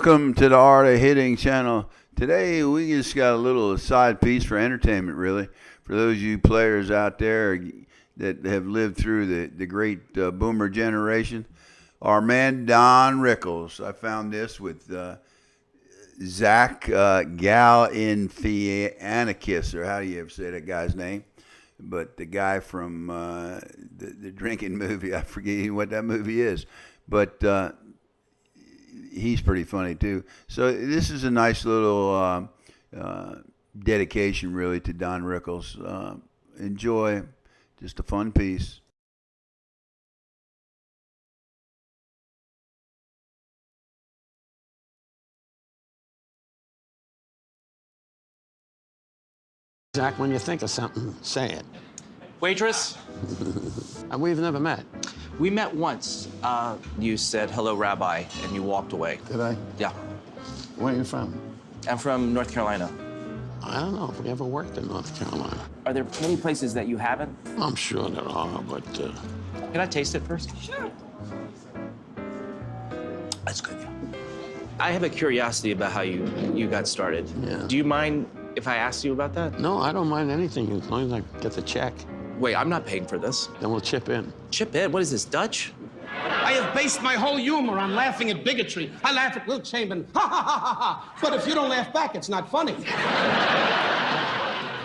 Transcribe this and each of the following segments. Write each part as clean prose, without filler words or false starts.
Welcome to the Art of Hitting channel. Today we just got a little side piece for entertainment, really, for those of you players out there that have lived through the great boomer generation. Our man Don Rickles. I found this with Zach Galifianakis, or how do you ever say that guy's name? But the guy from the drinking movie, I forget what that movie is, but he's pretty funny too. So this is a nice little dedication, really, to Don Rickles. Enjoy, just a fun piece. Zach, when you think of something, say it. Waitress? And we've never met. We met once. You said, "Hello, Rabbi," and you walked away. Did I? Yeah. Where are you from? I'm from North Carolina. I don't know if we ever worked in North Carolina. Are there many places that you haven't? I'm sure there are, but... Can I taste it first? Sure. That's good, yeah. I have a curiosity about how you got started. Yeah. Do you mind if I ask you about that? No, I don't mind anything as long as I get the check. Wait, I'm not paying for this. Then we'll chip in. Chip in? What is this, Dutch? I have based my whole humor on laughing at bigotry. I laugh at Will Chamberlain, ha, ha, ha, ha, ha. But if you don't laugh back, it's not funny.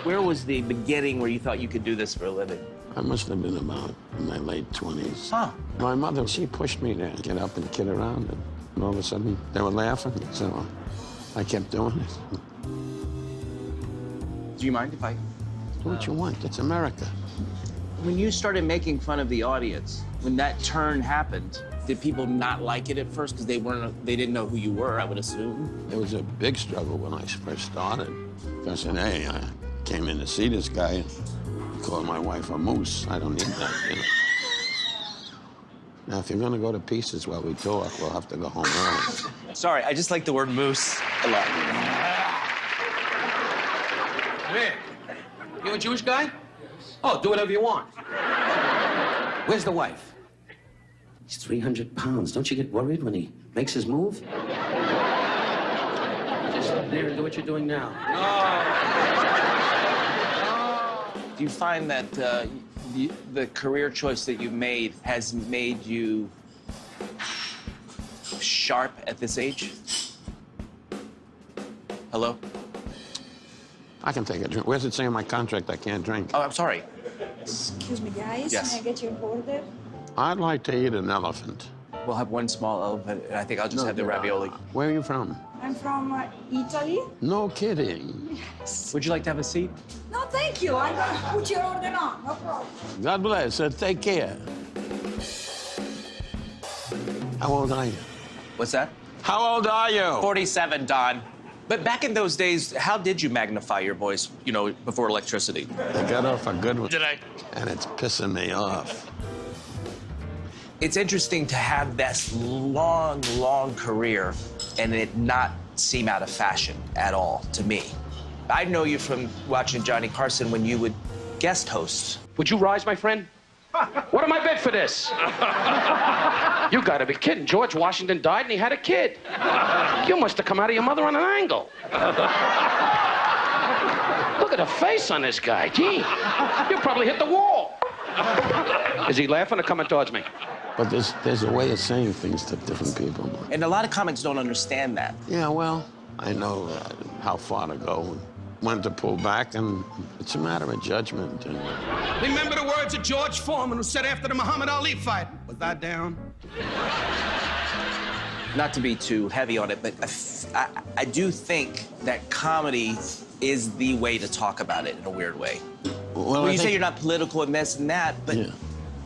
Where was the beginning where you thought you could do this for a living? I must have been about in my late 20s. Huh. My mother, she pushed me to get up and kid around, and all of a sudden, they were laughing, so I kept doing it. Do you mind if I... Do what you want. It's America. When you started making fun of the audience, when that turn happened, did people not like it at first because they didn't know who you were, I would assume? It was a big struggle when I first started. I said, hey, I came in to see this guy and called my wife a moose. I don't need that, you know. Now, if you're gonna go to pieces while we talk, we'll have to go home early. Sorry, I just like the word moose a lot. Where? You a Jewish guy? Oh, do whatever you want. Where's the wife? He's 300 pounds. Don't you get worried when he makes his move? Just sit there and do what you're doing now. Do you find that the career choice that you've made has made you sharp at this age? Hello? I can take a drink. Where's it say in my contract I can't drink? Oh, I'm sorry. Excuse me, guys. Yes. May I get your order? I'd like to eat an elephant. We'll have one small elephant, and I think I'll just have the ravioli. Where are you from? I'm from Italy. No kidding. Would you like to have a seat? No, thank you. I'm gonna put your order on. No problem. God bless. Take care. How old are you? What's that? How old are you? 47, Don. But back in those days, how did you magnify your voice, you know, before electricity? I got off a good one. Did I? And it's pissing me off. It's interesting to have this long, long career and it not seem out of fashion at all to me. I know you from watching Johnny Carson when you would guest host. Would you rise, my friend? What am I bid for this? You gotta be kidding. George Washington died and he had a kid. You must have come out of your mother on an angle. Look at the face on this guy. Gee, you probably hit the wall. Is he laughing or coming towards me? But there's a way of saying things to different people. And a lot of comics don't understand that. Yeah, well, I know how far to go and when to pull back, and it's a matter of judgment. And... Remember the words of George Foreman, who said after the Muhammad Ali fight, was I down? Not to be too heavy on it, but I do think that comedy is the way to talk about it in a weird way. Well, You say you're not political and this and that, but yeah.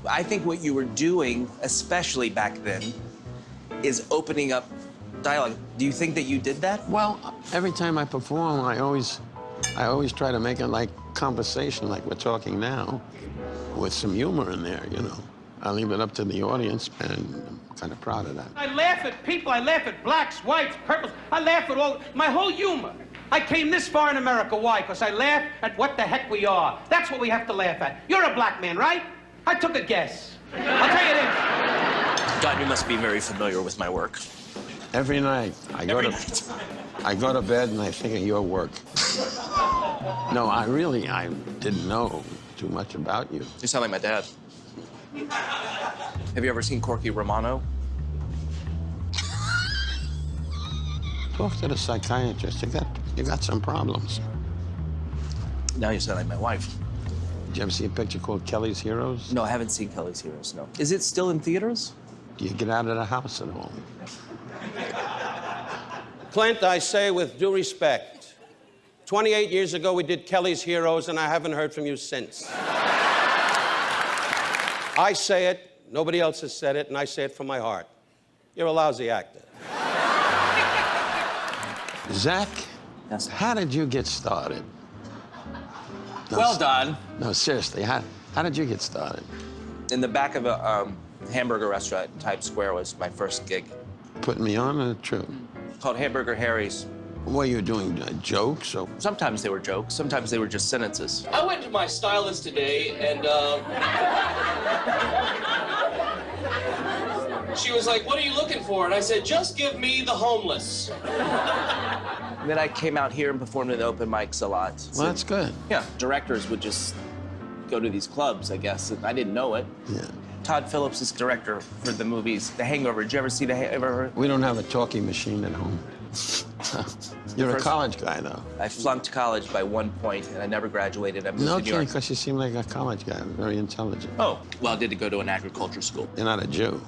I think what you were doing, especially back then, is opening up dialogue. Do you think that you did that? Well, every time I perform, I always try to make it like conversation, like we're talking now, with some humor in there, you know. I leave it up to the audience, and I'm kind of proud of that. I laugh at people. I laugh at blacks, whites, purples. I laugh at all, my whole humor. I came this far in America. Why? Because I laugh at what the heck we are. That's what we have to laugh at. You're a black man, right? I took a guess. I'll tell you this. Don, you must be very familiar with my work. Every night. I go to bed and I think of your work. No, I didn't know too much about you. You sound like my dad. Have you ever seen Corky Romano? Talk to the psychiatrist. You got some problems. Now you sound like my wife. Did you ever see a picture called Kelly's Heroes? No, I haven't seen Kelly's Heroes, no. Is it still in theaters? Do you get out of the house at all? Clint, I say with due respect, 28 years ago we did Kelly's Heroes, and I haven't heard from you since. I say it, nobody else has said it, and I say it from my heart. You're a lousy actor. Zach, Yes. how did you get started? No, Well done. No, seriously, how did you get started? In the back of a hamburger restaurant in Times Square was my first gig. Putting me on or true? Called Hamburger Harry's. What are you doing, jokes? Or... Sometimes they were jokes, sometimes they were just sentences. I went to my stylist today, and she was like, "What are you looking for?" And I said, "Just give me the homeless." And then I came out here and performed in the open mics a lot. Well, that's good. Yeah, directors would just go to these clubs, I guess. And I didn't know it. Yeah. Todd Phillips is director for the movies The Hangover. Did you ever see ever? We don't have a talkie machine at home. You're a college guy, though. I flunked college by 1 point, and I never graduated. I moved No to New York. kidding, because you seem like a college guy, very intelligent. Oh, well, I did go to an agriculture school. You're not a Jew.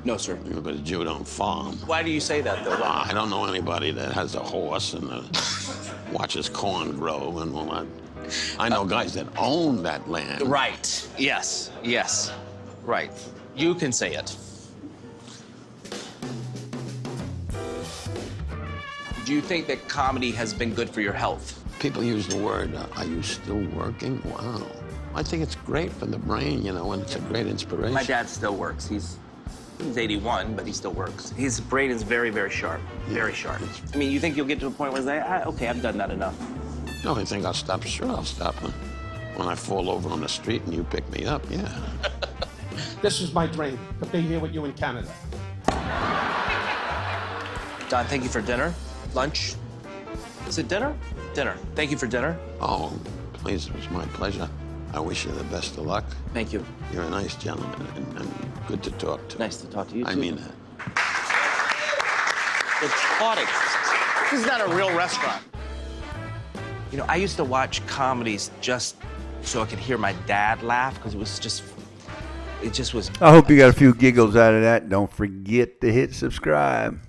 No, sir. But a Jew don't farm. Why do you say that, though? I don't know anybody that has a horse and watches corn grow and all that. I know guys that own that land. Right. Yes. Yes. Right. You can say it. Do you think that comedy has been good for your health? People use the word, are you still working? Wow. I think it's great for the brain, you know, and it's a great inspiration. My dad still works. He's 81, but he still works. His brain is very, very sharp. Very sharp. I mean, you think you'll get to a point where it's like, okay, I've done that enough. No, I think I'll stop. Sure, I'll stop when I fall over on the street and you pick me up, yeah. This was my dream, to be here with you in Canada. Don, thank you for dinner. Lunch. Is it dinner? Dinner. Thank you for dinner. Oh, please, it was my pleasure. I wish you the best of luck. Thank you. You're a nice gentleman and good to talk to. Nice to talk to you, I too. mean that. It's funny. This is not a real restaurant. You know, I used to watch comedies just so I could hear my dad laugh, because it just was. I hope you got a few giggles out of that. Don't forget to hit subscribe.